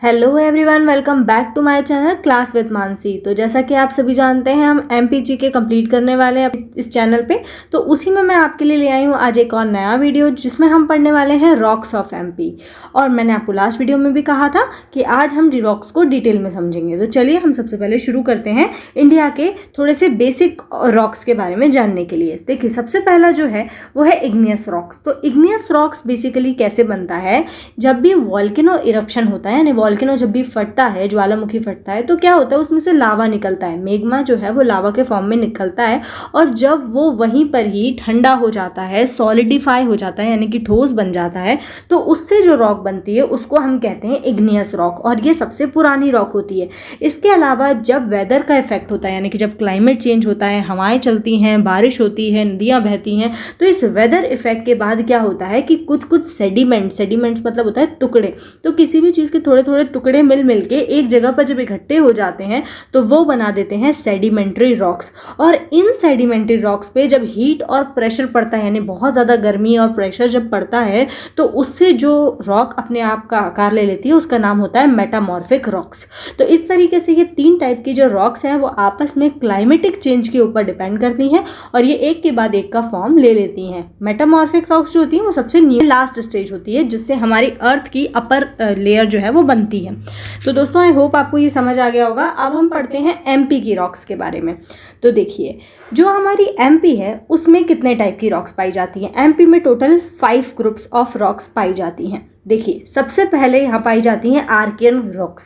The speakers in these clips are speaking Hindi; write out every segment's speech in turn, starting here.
Hello everyone, welcome back to my channel class with Mansi. तो जैसा कि आप सभी जानते हैं, हम एमपीजी के कंप्लीट करने वाले हैं इस चैनल पे। तो उसी में मैं आपके लिए ले आई हूँ आज एक और नया वीडियो, जिसमें हम पढ़ने वाले हैं रॉक्स ऑफ एमपी। और मैंने आपको लास्ट वीडियो में भी कहा था कि आज हम रॉक्स को डिटेल में समझेंगे। तो चलिए हम सबसे पहले शुरू करते हैं इंडिया के थोड़े से बेसिक रॉक्स के बारे में जानने के लिए। देखिए, सबसे पहला जो है वो है इग्नियस रॉक्स। तो इग्नियस रॉक्स बेसिकली कैसे बनता है, जब भी वॉल्केनो इरप्शन होता है, यानी वॉल्केनो जब भी फटता है, ज्वालामुखी फटता है, तो क्या होता है, उसमें से लावा निकलता है। मैग्मा जो है वो लावा के फॉर्म में निकलता है, और जब वो वहीं पर ही ठंडा हो जाता है, सॉलिडिफाई हो जाता है, यानी कि ठोस बन जाता है, तो उससे जो रॉक बनती है उसको हम कहते हैं इग्नियस रॉक। और ये सबसे पुरानी रॉक होती है। इसके अलावा जब वेदर का इफेक्ट होता है, यानी कि जब क्लाइमेट चेंज होता है, हवाएं चलती हैं, बारिश होती है, नदियाँ बहती हैं, तो इस वेदर इफेक्ट के बाद क्या होता है कि कुछ सेडिमेंट्स मतलब होता है टुकड़े। तो किसी भी चीज़ के थोड़े थोड़े टुकड़े मिल के एक जगह पर जब इकट्ठे हो जाते हैं तो वो बना देते हैं सेडिमेंट्री रॉक्स। और इन सेडिमेंट्री रॉक्स पे जब हीट और प्रेशर पड़ता है, यानी बहुत ज़्यादा गर्मी और प्रेशर जब पड़ता है, तो उससे जो रॉक अपने आप का आकार ले लेती है, उसका नाम होता है मेटामॉर्फिक रॉक्स। तो इस तरीके से ये तीन टाइप की जो रॉक्स हैं वो आपस में क्लाइमेटिक चेंज के ऊपर डिपेंड करती हैं, और ये एक के बाद एक का फॉर्म ले लेती हैं। मेटामॉर्फिक रॉक्स जो होती हैं वो सबसे लास्ट स्टेज होती है, जिससे हमारी अर्थ की अपर लेयर जो है वो बनती है। तो दोस्तों, आई होप आपको ये समझ आ गया होगा। अब हम पढ़ते हैं एमपी की रॉक्स के बारे में। तो देखिए, जो हमारी एमपी है उसमें कितने टाइप की रॉक्स पाई जाती हैं। एमपी में टोटल 5 ग्रुप्स ऑफ रॉक्स पाई जाती हैं। देखिए, सबसे पहले यहाँ पाई जाती हैं Archaean rocks,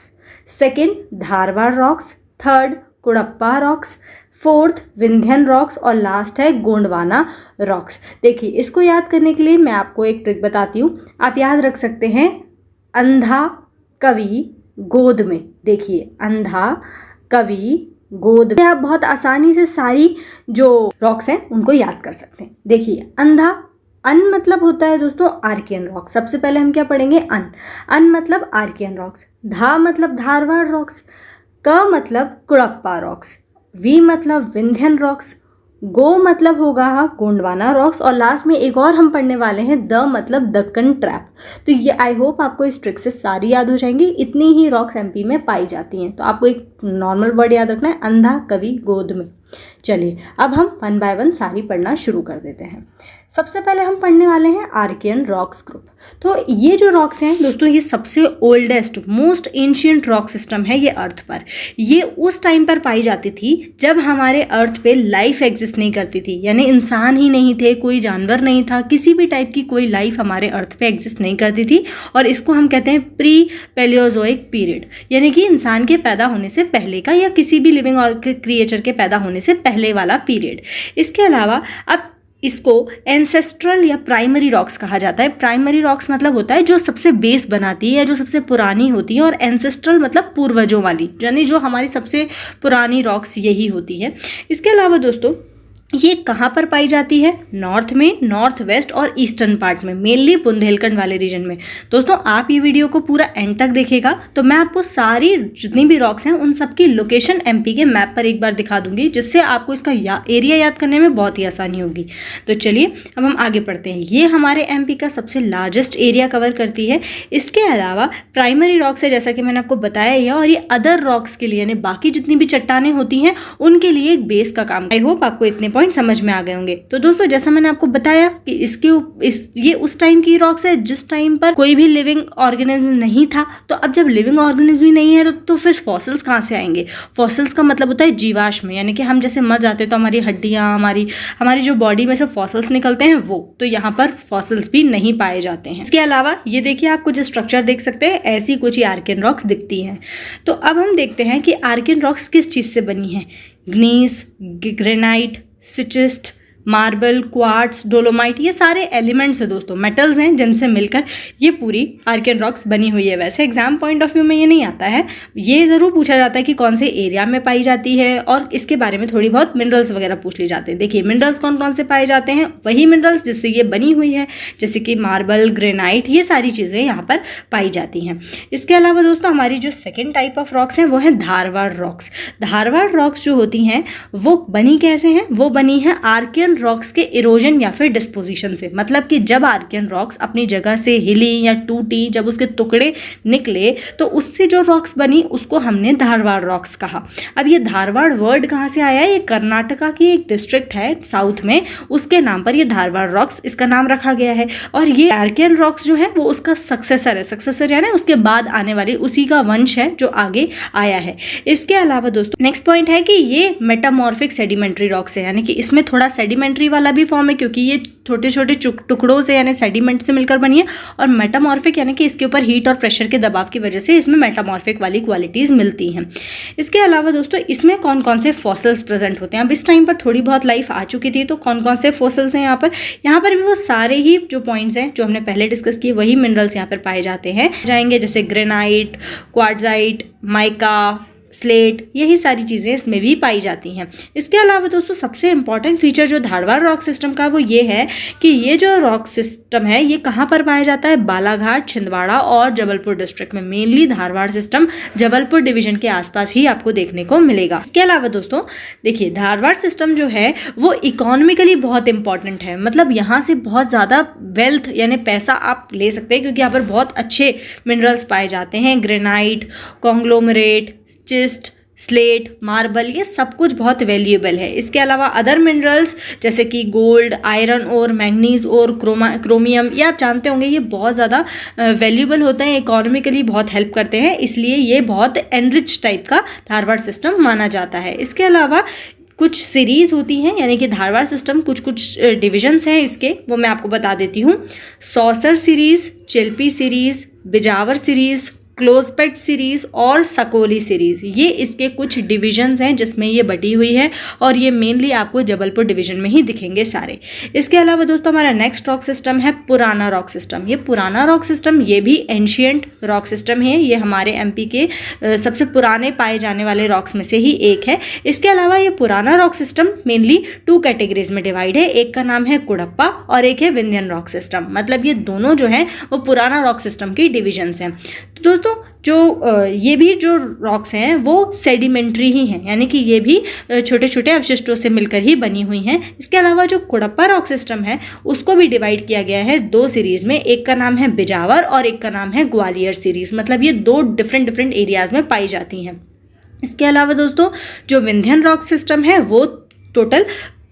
second Dharwar rocks, third Cuddapah rocks, fourth Vindhyan rocks, और लास्ट है गोंडवाना रॉक्स। देखिए, इसको याद करने के लिए मैं आपको एक ट्रिक बताती हूँ। आप याद रख सकते हैं अंधा कवि गोद में। देखिए, अंधा कवि गोद में आप बहुत आसानी से सारी जो रॉक्स हैं उनको याद कर सकते हैं। देखिए, अंधा, अन मतलब होता है दोस्तों आर्कियन रॉक। सबसे पहले हम क्या पढ़ेंगे, अन मतलब आर्कियन रॉक्स, धा मतलब धारवाड़ रॉक्स, क मतलब कुड़प्पा रॉक्स, वी मतलब विंध्यन रॉक्स, गो मतलब होगा गोंडवाना रॉक्स, और लास्ट में एक और हम पढ़ने वाले हैं द मतलब दक्कन ट्रैप। तो ये आई होप आपको इस ट्रिक से सारी याद हो जाएंगी। इतनी ही रॉक्स एमपी में पाई जाती हैं। तो आपको एक नॉर्मल वर्ड याद रखना है, अंधा कवि गोद में। चलिए, अब हम 1 बाय 1 सारी पढ़ना शुरू कर देते हैं। सबसे पहले हम पढ़ने वाले हैं आर्कियन रॉक्स ग्रुप। तो ये जो रॉक्स हैं दोस्तों, ये सबसे oldest most ancient rock system है ये अर्थ पर। ये उस टाइम पर पाई जाती थी जब हमारे अर्थ पे लाइफ एग्जिस्ट नहीं करती थी, यानी इंसान ही नहीं थे, कोई जानवर नहीं था, किसी भी टाइप की कोई लाइफ हमारे अर्थ पे एग्जिस्ट नहीं करती थी। और इसको हम कहते हैं प्री पैलियोजोइक पीरियड, यानी कि इंसान के पैदा होने से पहले का, या किसी भी लिविंग और क्रिएचर के पैदा होने से पहले वाला पीरियड। इसके अलावा अब इसको एंसेस्ट्रल या प्राइमरी रॉक्स कहा जाता है। प्राइमरी रॉक्स मतलब होता है जो सबसे बेस बनाती है या जो सबसे पुरानी होती है, और एंसेस्ट्रल मतलब पूर्वजों वाली, यानी जो हमारी सबसे पुरानी रॉक्स यही होती है। इसके अलावा दोस्तों, ये कहाँ पर पाई जाती है, नॉर्थ में, नॉर्थ वेस्ट और ईस्टर्न पार्ट में, मेनली बुंदेलखंड वाले रीजन में। दोस्तों, आप ये वीडियो को पूरा एंड तक देखिएगा तो मैं आपको सारी जितनी भी रॉक्स हैं उन सबकी लोकेशन एमपी के मैप पर एक बार दिखा दूंगी, जिससे आपको इसका एरिया याद करने में बहुत ही आसानी होगी। तो चलिए अब हम आगे पढ़ते हैं। ये हमारे एमपी का सबसे लार्जेस्ट एरिया कवर करती है। इसके अलावा प्राइमरी रॉक्स है, जैसा कि मैंने आपको बताया ही है, और ये अदर रॉक्स के लिए, यानी बाकी जितनी भी चट्टानें होती हैं उनके लिए एक बेस का काम। आई होप आपको इतने समझ में आ गए होंगे। तो दोस्तों, जैसा मैंने आपको बताया कि ये उस टाइम की रॉक्स है जिस टाइम पर कोई भी लिविंग ऑर्गेनिज्म नहीं था। तो अब जब लिविंग ऑर्गेनिज्म ही नहीं है तो फिर फॉसिल्स कहाँ से आएंगे। फॉसिल्स का मतलब होता है जीवाश्म, यानी कि हम जैसे मर जाते हैं तो हमारी हड्डियाँ, हमारी जो बॉडी में से फॉसिल्स निकलते हैं वो, तो यहाँ पर फॉसिल्स भी नहीं पाए जाते हैं। इसके अलावा ये देखिए, आप कुछ स्ट्रक्चर देख सकते हैं, ऐसी कुछ ही आर्कियन रॉक्स दिखती हैं। तो अब हम देखते हैं कि आर्कियन रॉक्स किस चीज़ से बनी है। ग्नीस, ग्रेनाइट, सिचिस्ट, मार्बल, क्वार्ट्स, डोलोमाइट, ये सारे एलिमेंट्स हैं दोस्तों, मेटल्स हैं जिनसे मिलकर ये पूरी आर्कियन रॉक्स बनी हुई है। वैसे एग्जाम पॉइंट ऑफ व्यू में ये नहीं आता है, ये ज़रूर पूछा जाता है कि कौन से एरिया में पाई जाती है, और इसके बारे में थोड़ी बहुत मिनरल्स वगैरह पूछ ली जाते हैं। देखिए, मिनरल्स कौन कौन से पाए जाते हैं, वही मिनरल्स जिससे ये बनी हुई है, जैसे कि मार्बल, ग्रेनाइट, ये सारी चीज़ें यहाँ पर पाई जाती हैं। इसके अलावा दोस्तों, हमारी जो सेकेंड टाइप ऑफ रॉक्स हैं वो है धारवाड़ रॉक्स। धारवाड़ रॉक्स जो होती हैं वो बनी कैसे हैं, वो बनी है आर्कियन आर्कियन रॉक्स के इरोजन या फिर डिस्पोजिशन से, मतलब कि जब आर्कियन रॉक्स अपनी जगह से हिली या टूटी, जब उसके टुकड़े निकले तो उससे जो रॉक्स बनी उसको हमने धारवाड़ रॉक्स कहा। अब ये धारवाड़ वर्ड कहाँ से आया है? ये कर्नाटका की एक डिस्ट्रिक्ट है साउथ में, उसके नाम पर ये धारवाड़ रॉक्स इसका नाम रखा गया है। और ये आर्कियन रॉक्स जो है वो उसका सक्सेसर है, सक्सेसर यानी उसके बाद आने वाली उसी का वंश है जो आगे आया है। इसके अलावा दोस्तों नेक्स्ट पॉइंट है कि ये मेटामॉर्फिक सेडिमेंट्री रॉक्स है, यानी कि इसमें थोड़ा सेडिमेंट्री वाला भी फॉर्म है क्योंकि ये छोटे छोटे टुकड़ों से यानी सेडिमेंट से मिलकर बनी है, और मेटामॉर्फिक यानी कि इसके ऊपर हीट और प्रेशर के दबाव की वजह से इसमें मेटामॉर्फिक वाली क्वालिटीज़ मिलती हैं। इसके अलावा दोस्तों इसमें कौन कौन से फॉसिल्स प्रेजेंट होते हैं? अब इस टाइम पर थोड़ी बहुत लाइफ आ चुकी थी, तो कौन कौन से फॉसिल्स हैं यहाँ पर भी वो सारे ही जो पॉइंट्स हैं जो हमने पहले डिस्कस किए वही मिनरल्स यहाँ पर पाए जाते हैं जाएंगे, जैसे ग्रेनाइट, क्वार्ट्जाइट, माइका, स्लेट, यही सारी चीज़ें इसमें भी पाई जाती हैं। इसके अलावा दोस्तों सबसे इंपॉर्टेंट फीचर जो धारवाड़ रॉक सिस्टम का वो ये है कि ये जो रॉक सिस्टम है ये कहाँ पर पाया जाता है? बालाघाट, छिंदवाड़ा और जबलपुर डिस्ट्रिक्ट में। Mainly Dharwad system Jabalpur division के आसपास ही आपको देखने को मिलेगा। इसके अलावा दोस्तों देखिए धारवाड़ सिस्टम जो है वो इकोनॉमिकली बहुत इंपॉर्टेंट है, मतलब यहाँ से बहुत ज़्यादा वेल्थ यानी पैसा आप ले सकते हैं क्योंकि यहाँ पर बहुत अच्छे मिनरल्स पाए जाते हैं। ग्रेनाइट, कॉन्ग्लोमरेट, चिस्ट, स्लेट, मार्बल, ये सब कुछ बहुत वैल्यूएबल है। इसके अलावा अदर मिनरल्स जैसे कि गोल्ड, आयरन और मैंगनीज और क्रोमियम, ये आप जानते होंगे ये बहुत ज़्यादा वैल्यूएबल होते हैं, इकोनॉमिकली बहुत हेल्प करते हैं, इसलिए ये बहुत एनरिच टाइप का धारवाड़ सिस्टम माना जाता है। इसके अलावा कुछ सीरीज़ होती हैं, यानी कि धारवाड़ सिस्टम कुछ डिविजन्स हैं इसके, वो मैं आपको बता देती हूँ। Sausar series, Chilpi series, Bijawar series, Closepet series और सकोली सीरीज़, ये इसके कुछ डिविजन्स हैं जिसमें ये बटी हुई है, और ये मेनली आपको जबलपुर डिवीजन में ही दिखेंगे सारे। इसके अलावा दोस्तों हमारा नेक्स्ट रॉक सिस्टम है पुराना रॉक सिस्टम। ये पुराना रॉक सिस्टम ये भी एंशियंट रॉक सिस्टम है, ये हमारे एमपी के सबसे पुराने पाए जाने वाले रॉक्स में से ही एक है। इसके अलावा ये पुराना रॉक सिस्टम मेनली 2 कैटेगरीज में डिवाइड है, एक का नाम है कुड़प्पा और एक है विंध्यन रॉक सिस्टम, मतलब ये दोनों जो हैं वो पुराना रॉक सिस्टम की डिविजन्स हैं। तो दोस्तों जो ये भी जो रॉक्स हैं वो सेडिमेंट्री ही हैं, यानी कि ये भी छोटे छोटे अवशिष्टों से मिलकर ही बनी हुई हैं। इसके अलावा जो कुड़प्पा रॉक सिस्टम है उसको भी डिवाइड किया गया है 2 सीरीज़ में, एक का नाम है बिजावर और एक का नाम है ग्वालियर सीरीज़, मतलब ये 2 डिफरेंट एरियाज़ में पाई जाती हैं। इसके अलावा दोस्तों जो विंध्यन रॉक सिस्टम है वो टोटल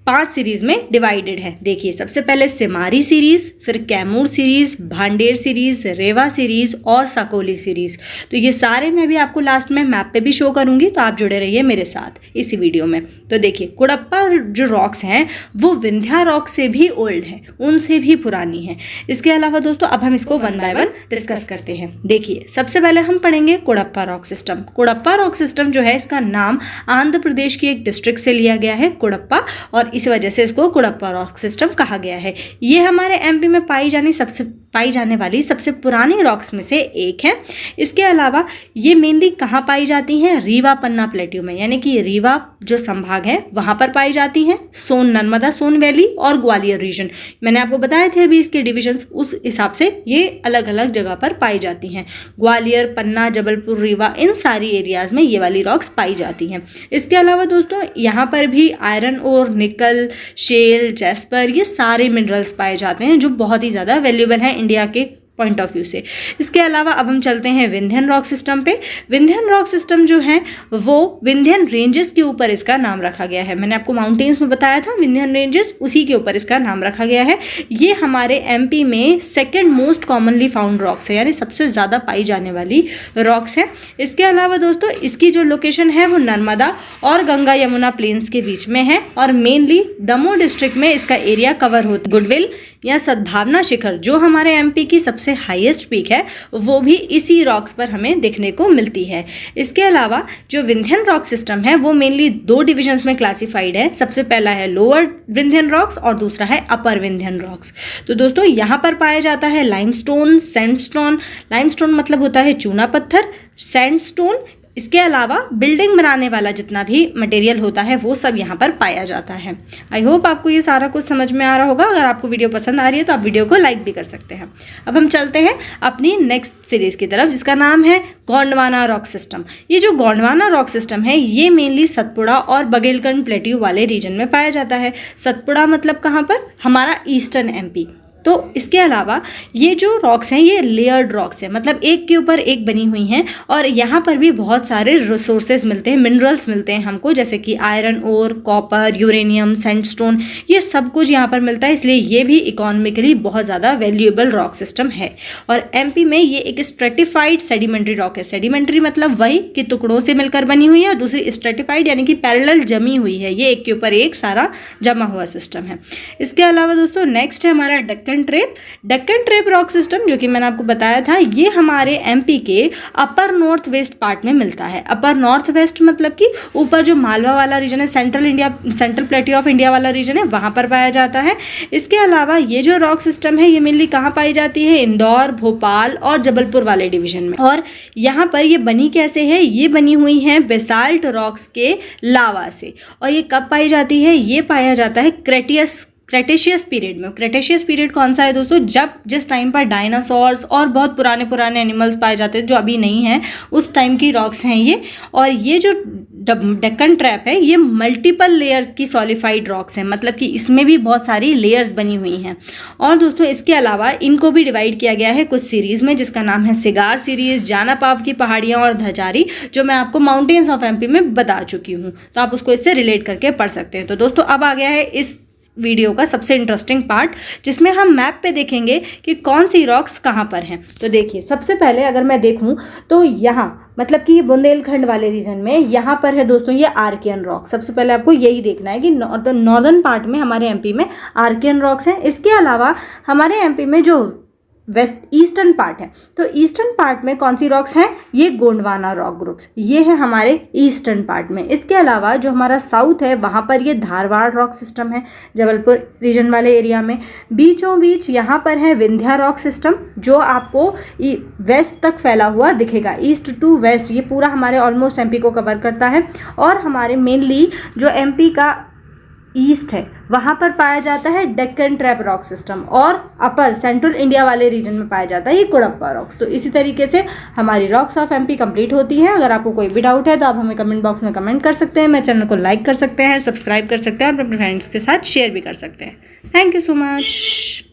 5 सीरीज़ में डिवाइडेड है। देखिए सबसे पहले सिमारी सीरीज़, फिर कैमूर सीरीज़, भांडेर सीरीज़, रेवा सीरीज़ और सकोली सीरीज़। तो ये सारे मैं भी आपको लास्ट में मैप पे भी शो करूँगी, तो आप जुड़े रहिए मेरे साथ इसी वीडियो में। तो देखिए कुड़प्पा जो रॉक्स हैं वो विंध्या रॉक से भी ओल्ड हैं, उनसे भी पुरानी हैं। इसके अलावा दोस्तों अब हम इसको 1 बाय 1 डिस्कस करते हैं। देखिए सबसे पहले हम पढ़ेंगे Cuddapah rock system. Cuddapah rock system जो है इसका नाम आंध्र प्रदेश की एक डिस्ट्रिक्ट से लिया गया है, कुड़प्पा, और इस वजह से इसको कुड़प्पा रॉक सिस्टम कहा गया है। ये हमारे एमपी में पाई जाने वाली सबसे पुरानी रॉक्स में से एक है। इसके अलावा ये मेनली कहाँ पाई जाती हैं? रीवा पन्ना प्लेट्यू में, यानी कि रीवा जो संभाग है वहाँ पर पाई जाती हैं, नर्मदा सोन वैली और ग्वालियर रीजन। मैंने आपको बताया थे अभी इसके डिविजन, उस हिसाब से ये अलग अलग जगह पर पाई जाती हैं। ग्वालियर, पन्ना, जबलपुर, रीवा, इन सारी एरियाज़ में ये वाली रॉक्स पाई जाती हैं। इसके अलावा दोस्तों यहाँ पर भी आयरन और निकल, शेल, जैस्पर, ये सारे मिनरल्स पाए जाते हैं जो बहुत ही ज़्यादा वैल्यूएबल हैं इंडिया के पॉइंट ऑफ व्यू से। इसके अलावा अब हम चलते हैं विंध्यन रॉक सिस्टम पे। विंध्यन रॉक सिस्टम जो है वो विंध्यन रेंजेस के ऊपर इसका नाम रखा गया है। मैंने आपको माउंटेन्स में बताया था विंध्यन रेंजेस, उसी के ऊपर इसका नाम रखा गया है। ये हमारे एमपी में second most commonly found rocks है, यानी सबसे ज़्यादा पाई जाने वाली रॉक्स है। इसके अलावा दोस्तों इसकी जो लोकेशन है वो नर्मदा और गंगा यमुना प्लेन्स के बीच में है, और मेनली दमोह डिस्ट्रिक्ट में इसका एरिया कवर होता है। गुडविल या सद्भावना शिखर जो हमारे एमपी की सबसे हाईएस्ट पीक है वो भी इसी रॉक्स पर हमें देखने को मिलती है। इसके अलावा जो विंध्यन रॉक सिस्टम है वो मेनली 2 डिविजन्स में क्लासिफाइड है। सबसे पहला है लोअर विंध्यन रॉक्स और दूसरा है अपर विंध्यन रॉक्स। तो दोस्तों यहाँ पर पाया जाता है लाइमस्टोन, सैंडस्टोन। लाइमस्टोन मतलब होता है चूना पत्थर, सैंडस्टोन इसके अलावा बिल्डिंग बनाने वाला जितना भी मटेरियल होता है वो सब यहाँ पर पाया जाता है। आई होप आपको ये सारा कुछ समझ में आ रहा होगा। अगर आपको वीडियो पसंद आ रही है तो आप वीडियो को लाइक भी कर सकते हैं। अब हम चलते हैं अपनी नेक्स्ट सीरीज़ की तरफ, जिसका नाम है गोंडवाना रॉक सिस्टम। ये जो गोंडवाना रॉक सिस्टम है ये मेनली सतपुड़ा और बघेलखंड प्लेट्यू वाले रीजन में पाया जाता है। सतपुड़ा मतलब कहाँ पर, हमारा ईस्टर्न एमपी। तो इसके अलावा ये जो रॉक्स हैं ये लेयर्ड रॉक्स हैं, मतलब एक के ऊपर एक बनी हुई हैं, और यहाँ पर भी बहुत सारे रिसोर्सेज मिलते हैं, मिनरल्स मिलते हैं हमको, जैसे कि iron ore, copper, uranium, sandstone, ये सब कुछ यहाँ पर मिलता है। इसलिए ये भी इकोनॉमिकली बहुत ज़्यादा वैल्यूएबल रॉक सिस्टम है। और एमपी में ये एक स्ट्रेटिफाइड सेडिमेंट्री रॉक है। सेडिमेंट्री मतलब वही कि टुकड़ों से मिलकर बनी हुई है, और दूसरी स्ट्रेटिफाइड यानी कि पैरेलल जमी हुई है। ये एक के ऊपर एक सारा जमा हुआ सिस्टम है। इसके अलावा दोस्तों नेक्स्ट है हमारा डेक्कन ट्रेप रॉक सिस्टम, जो कि मैंने आपको बताया था। ये हमारे एमपी के अपर नॉर्थ वेस्ट पार्ट में मिलता है। अपर नॉर्थ वेस्ट मतलब कि ऊपर जो मालवा वाला रीजन है, सेंट्रल प्लेट्यू ऑफ इंडिया वाला रीजन है, वहाँ पर पाया जाता है। इसके अलावा ये जो रॉक सिस्टम है ये मेनली कहाँ पाई जाती है, इंदौर, भोपाल और जबलपुर वाले डिवीजन में। और यहाँ पर ये बनी कैसे है, ये बनी हुई है बेसाल्ट रॉक्स के लावा से। और ये कब पाई जाती है, ये पाया जाता है क्रेटेशियस पीरियड में। क्रेटेशियस पीरियड कौन सा है दोस्तों, जब जिस टाइम पर डायनासोर्स और बहुत पुराने एनिमल्स पाए जाते हैं जो अभी नहीं हैं, उस टाइम की रॉक्स हैं ये। और ये जो डेक्कन ट्रैप है ये मल्टीपल लेयर की सॉलिफाइड रॉक्स हैं, मतलब कि इसमें भी बहुत सारी लेयर्स बनी हुई हैं। और दोस्तों इसके अलावा इनको भी डिवाइड किया गया है कुछ सीरीज़ में, जिसका नाम है सिगार सीरीज़, जाना पाव की पहाड़ियाँ और धजारी, जो मैं आपको माउंटेन्स ऑफ एमपी में बता चुकी हूँ। तो आप उसको इससे रिलेट करके पढ़ सकते हैं। तो दोस्तों अब आ गया है इस वीडियो का सबसे इंटरेस्टिंग पार्ट, जिसमें हम मैप पे देखेंगे कि कौन सी रॉक्स कहाँ पर हैं। तो देखिए सबसे पहले अगर मैं देखूँ तो यहाँ मतलब कि बुंदेलखंड वाले रीजन में यहाँ पर है दोस्तों ये आर्कियन रॉक। सबसे पहले आपको यही देखना है कि नॉर्दर्न पार्ट में हमारे एमपी में आर्कियन रॉक्स हैं। इसके अलावा हमारे एमपी में जो वेस्ट ईस्टर्न पार्ट है, तो ईस्टर्न पार्ट में कौन सी रॉक्स हैं, ये गोंडवाना रॉक ग्रुप्स, ये है हमारे ईस्टर्न पार्ट में। इसके अलावा जो हमारा साउथ है वहाँ पर ये धारवाड़ रॉक सिस्टम है, जबलपुर रीजन वाले एरिया में। बीचों बीच यहाँ पर है विंध्या रॉक सिस्टम, जो आपको वेस्ट तक फैला हुआ दिखेगा, ईस्ट टू वेस्ट। ये पूरा हमारे ऑलमोस्ट एमपी को कवर करता है। और हमारे मेनली जो एमपी का ईस्ट है वहाँ पर पाया जाता है डेक्कन ट्रैप रॉक सिस्टम, और अपर सेंट्रल इंडिया वाले रीजन में पाया जाता है ये कुड़प्पा रॉक्स। तो इसी तरीके से हमारी रॉक्स ऑफ एमपी कंप्लीट होती हैं। अगर आपको कोई भी डाउट है तो आप हमें कमेंट बॉक्स में कमेंट कर सकते हैं। मेरे चैनल को लाइक कर सकते हैं, सब्सक्राइब कर सकते हैं और अपने फ्रेंड्स के साथ शेयर भी कर सकते हैं। Thank you so much.